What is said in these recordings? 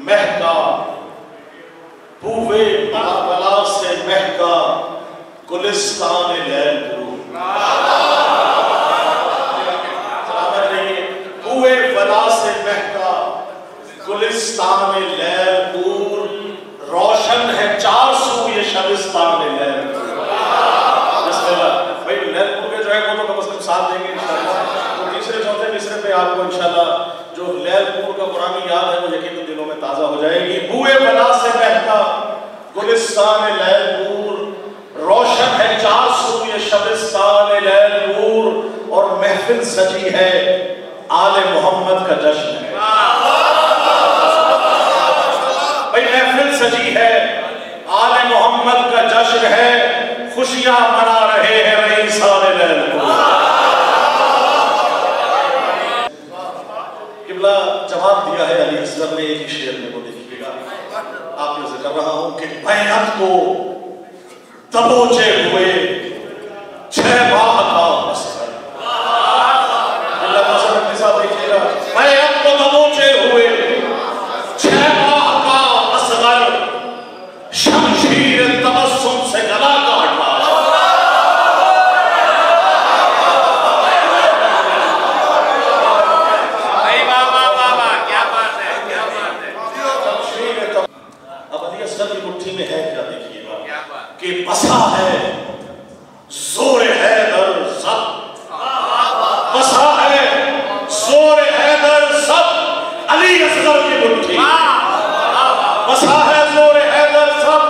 महका, बूवे बला से महका गुलिस्तान लैल बूवे बला से महका गुलिस्तान लैल दूर, रोशन है चार सू ये शबिस्तान लैल। भाई लैलपुर के जो है वो तो कम से कम साथ देंगे इंशाल्लाह। तो तीसरे चौथे मिसरे पे आपको इंशाल्लाह जो लैलपुर का पुरानी याद है वो यकीन दिलों में ताजा हो जाएगी। बूए बला से महका गुलिस्तान लैलपुर, रोशन है चार सू ये शबिस्तान लैलपुर, और महफिल सजी है आले मोहम्मद का जश्न है। भाई महफिल सजी है आले मोहम्मद का जश्न है, खुशियां मना रहे हैं रईसान लैलपुर। किबला जवाब दिया है अली असगर ने एक ही शेर में, वो देखिएगा आपने से कर रहा हूं कि बैअत को दबोचे हुए 6 माह का असगर। अल्लाह मसलन के साथ देखिएगा, बैअत को दबोचे हुए 6 माह का असगर, शमशीर तबस्सुम से गला काटा। मुट्ठी में है क्या देखिएगा कि बसा है जोर हैदर सब, बसा है जोर हैदर सब अली असगर की मुट्ठी, बसा है जोर हैदर सब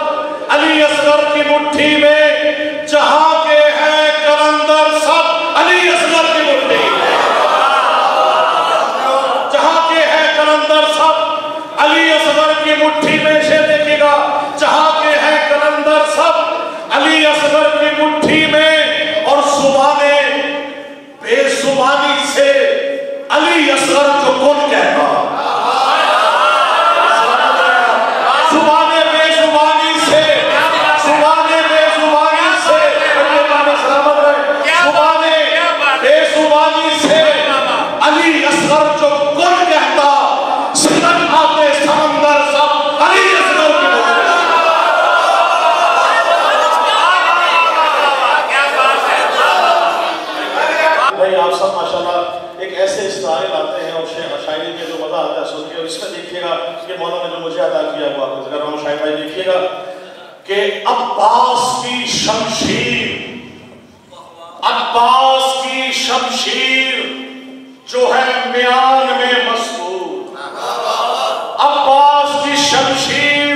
अली असगर की मुट्ठी में, जहां के हैं कलंदर सब अली असगर की मुट्ठी, जहां के हैं कलंदर सब अली असगर की मुट्ठी में। से देखिएगा जहां के हैं कलंदर सब अली असगर की मुट्ठी में, और जुबाने बेजुबानी से अली असगर को कौन कहता, जुबाने बेजुबानी से, जुबाने बेजुबानी से, जुबाने बेजुबानी से अली असगर को कौन कहता, सिदक आते समंदर सब अली असगर की मुट्ठी। आप सब माशाल्लाह एक ऐसे स्टाइल आते हैं और शायरी में जो मजा आता है सुन के, और इसमें देखिएगा कि मौला ने जो मुझे अदा किया वो आपको जिक्र रहा हूं। शायद भाई देखिएगा कि अब्बास की शमशीर, अब्बास की शमशीर जो है म्यान में मस्तूर, अब्बास की शमशीर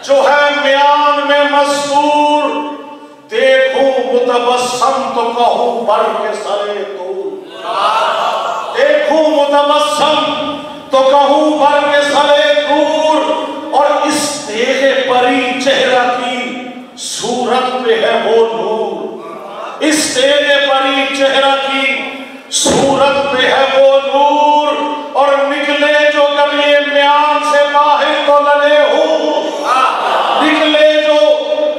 जो है म्यान में मस्तूर, देखूं मुतबस्सम तो कहूं बर के सरे तूर, देखूं मुतबस्सम तो कहूं बर के सरे तूर, और इस तेगे परी चेहरा की सूरत पे है वो नूर, इस तेगे परी चेहरा की सूरत पे है वो नूर, और निकले जो कभी म्यान से बाहर तो लगे हूं, निकले जो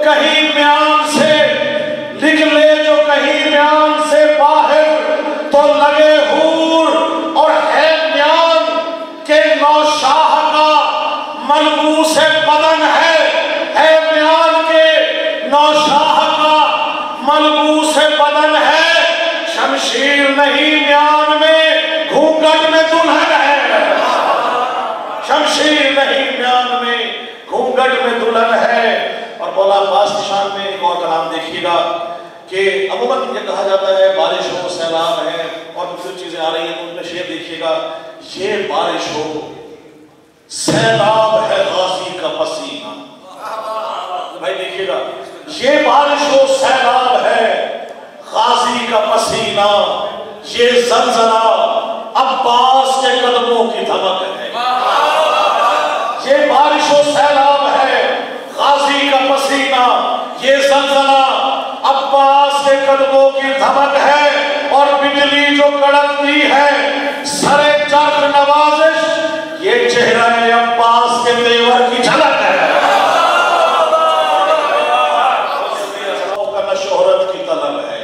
कहीं म्यान से, निकले जो कहीं म्यान से बाहर तो लगे हूर, और है म्यान के नौशाह का मलबूस बदन है म्यान के नौशाह का मलबूस बदन है, शमशीर नहीं म्यान में घूंघट में दुल्हन है, शमशीर नहीं म्यान में घूंघट में दुल्हन है। और मौला अब्बास की शान में एक और कलाम देखिएगा कि अमूमन ये कहा जाता है बारिश हो, सैलाब है और दूसरी चीजें आ रही हैं, तो उनमें शेर देखिएगा, ये बारिश हो सैलाब है गाजी का पसीना। भाई देखिएगा, ये बारिश हो सैलाब है गाजी का पसीना, ये जलजला अब्बास के कदमों की धमक है, ये बारिश हो सैलाब है गाजी का पसीना, ये जलजला अब्बास के कदमों की धमक है, और बिजली जो कड़कती है सरे चर्ख नवाजिश, ये चेहरा अब्बास के तेवर की झलक है। शोहरत की तलब है,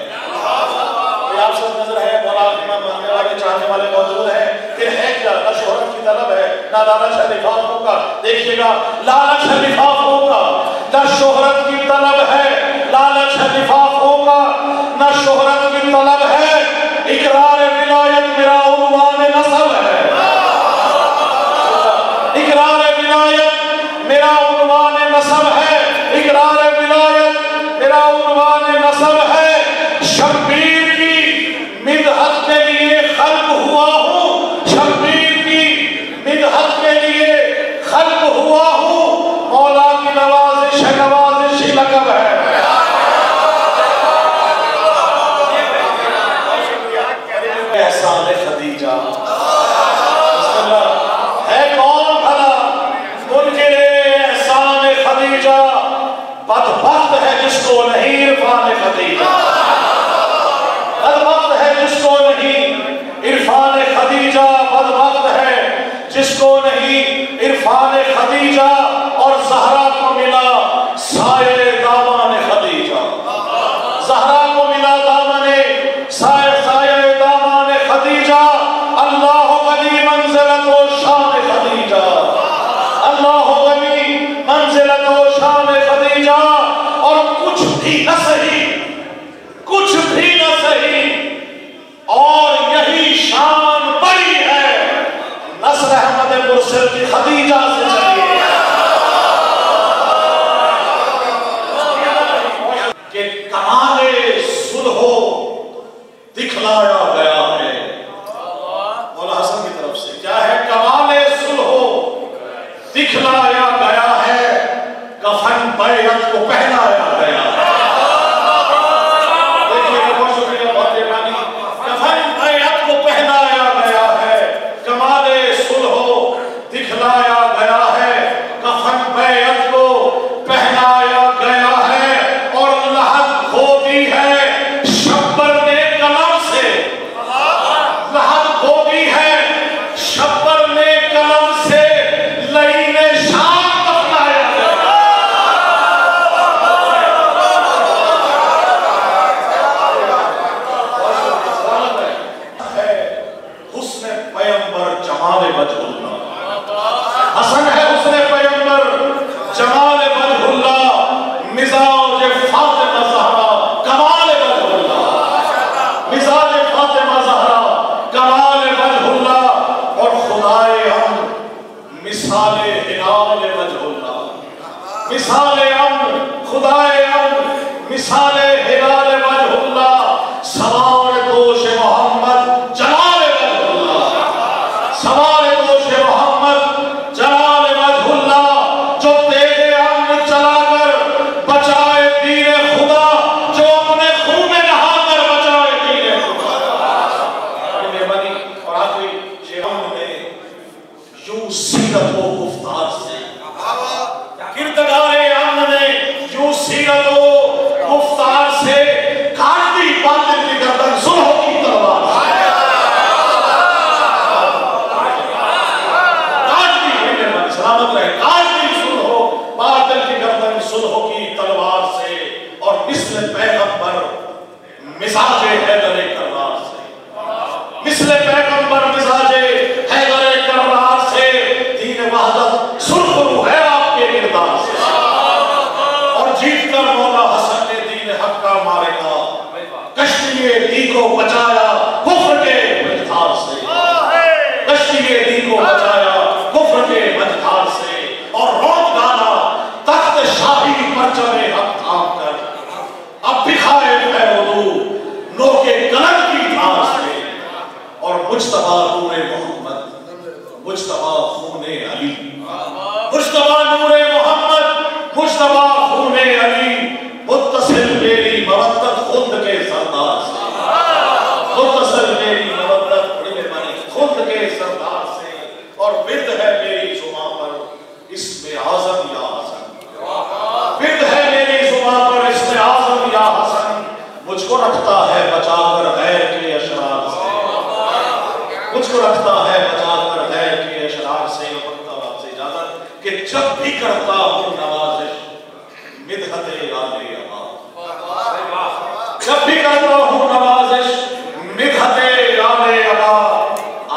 आप सब नजर है, मौला मानने वाले चाहने वाले मौजूद हैं कि है क्या, शोहरत की तलब है, ना लालच है लिफाफ होगा। देखिएगा, लालच है लिफाफ होगा, ना शोहरत की तलब है, लालच है लिफाफ होगा, ना शोहरत की तलब है, इकरार विलायत मेरा उन्वान नस्ब है, इकरार विलायत मेरा उन्वान नस्ब है, इकरार विलायत मेरा उन्वान नस्ब है। शब्बीर की मिदहत के लिए खल्क हुआ हूँ, शब्बीर की मिदहत के लिए खल्क हुआ हूँ, मौला की नवाजिश है, नवाजिश ही लक़ब है। एहसान खदीजा है कौन भला मुनकिरे एहसान खदीजा, बदबख्त है जिसको नहीं इरफान खदीजा, बदबख्त है जिसको नहीं इरफान खदीजा, बदबख्त है जिसको नहीं इरफान खदीजा। और ज़हरा को मिला साये दामन खदीजा, ज़हरा को मिला दामने साये दामन खदीजा। अल्लाह गनी मंज़िलत व शान खदीजा, अल्लाह गनी मंज़िलत व शान खदीजा। और कुछ भी न सही, कुछ भी न सही, और यही शान बड़ी है, नस्र अहमद मुरसिल की खदीजा से चलिए कि कमाले सुलहो दिखलाया गया है। मौला हसन की तरफ से क्या है? कमाले सुलहो दिखलाया गया है, कफन बैअत को पहनाया गया है। देखिए बहुत शुक्रिया, बहुत मेहरबानी। कफन बैअत को पहनाया गया है, कमाले सुलहो दिखलाया गया है, कफन बैअत को पहनाया गया है। और लहद खो दी है शब्बर ने कलम से, लहद खो दी है शब्बर ने कलम से, लईने शाम दफनाया गया। हुस्न पैगंबर जमाल वजहुल्लाह, हसन है हुस्न पैगंबर जमाल वजहुल्लाह, मिजाज फातिमा ज़हरा कमाल वजहुल्लाह, मिजाज फातिमा ज़हरा कमाल वजहुल्लाह। और खुदाए हम मिसाले हिलाल वजहुल्लाह, मिसाले हम खुदाए हम मिसाले हिलाल वजहुल्लाह। सवार दोष मोहम्मद जलाल वजहुल्लाह, सवार दोष मोहम्मद जलाल वजहुल्लाह। जो तेरे अम्न चलाकर बचाए दीने खुदा, जो अपने खून में नहाकर बचाए दीने खुदा। मेहरबानी। और आखिरी शेर ने यूं सीरत व गुफ्तार से, किरदारे अम्न ने यूं सीरत व गुफ्तार से काट दी बातिल की गर्दन सुलहो की तलवार से, काट दी, मेहरबानी सलामत रहे, काट दी सुलहो बातिल की गर्दन सुलहो की तलवार से। और मिस्ल पैगंबर मिजाजे हैदर कर्रार से, मिस्ल पैगंबर मिजाजे हैदर कर्रार से, दीन वहदत सुरखरू है आपके किरदार से। और जीत कर मौला हसन ने दीन हक का मारेगा, कश्तीए दी को बचाया कुफ्र के मझधार से, कश्तीए दी को बचाया कुफ्र के मझधार से। और रोक डाला तख्त शाही पर चले हक थाम कर, अब दिखाए पैरोदू नोके कलम की धार से। और मुज्तबा नूरे मोहम्मद, मुज्तबा खूने अली, मुज्तबा नूरे मोहम्मद, मुज्तबा खूने अली, मुत्तसिल मेरी मवद्दत खुद के सरदार से, मुत्तसिल मेरी मवद्दत बड़ी मेहरबानी खुद के सरदार से। और विद है मेरी जुबां पर इसमें आज़म या हसन, विद है मेरी जुबां पर इसमें आज़म या हसन। मुझको रखता है बचाकर गैर के अशरार से, मुझको रखता है बचाकर गैर के अशरार से। आपसे इजाजत कि जब भी करता हूँ नवाजिश मिदहते आले अबा, जब भी करता हूँ नवाजिश मिदहते आले अबा,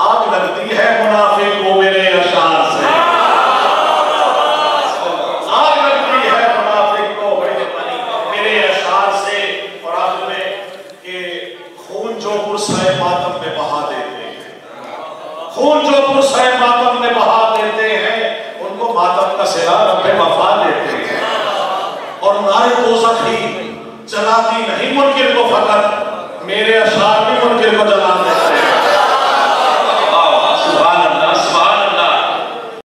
आग लगती है मुनाफिक को मेरे अशार नहीं मुनकिर को फकत, मेरे अशार भी मुनकिर को जला देते हैं।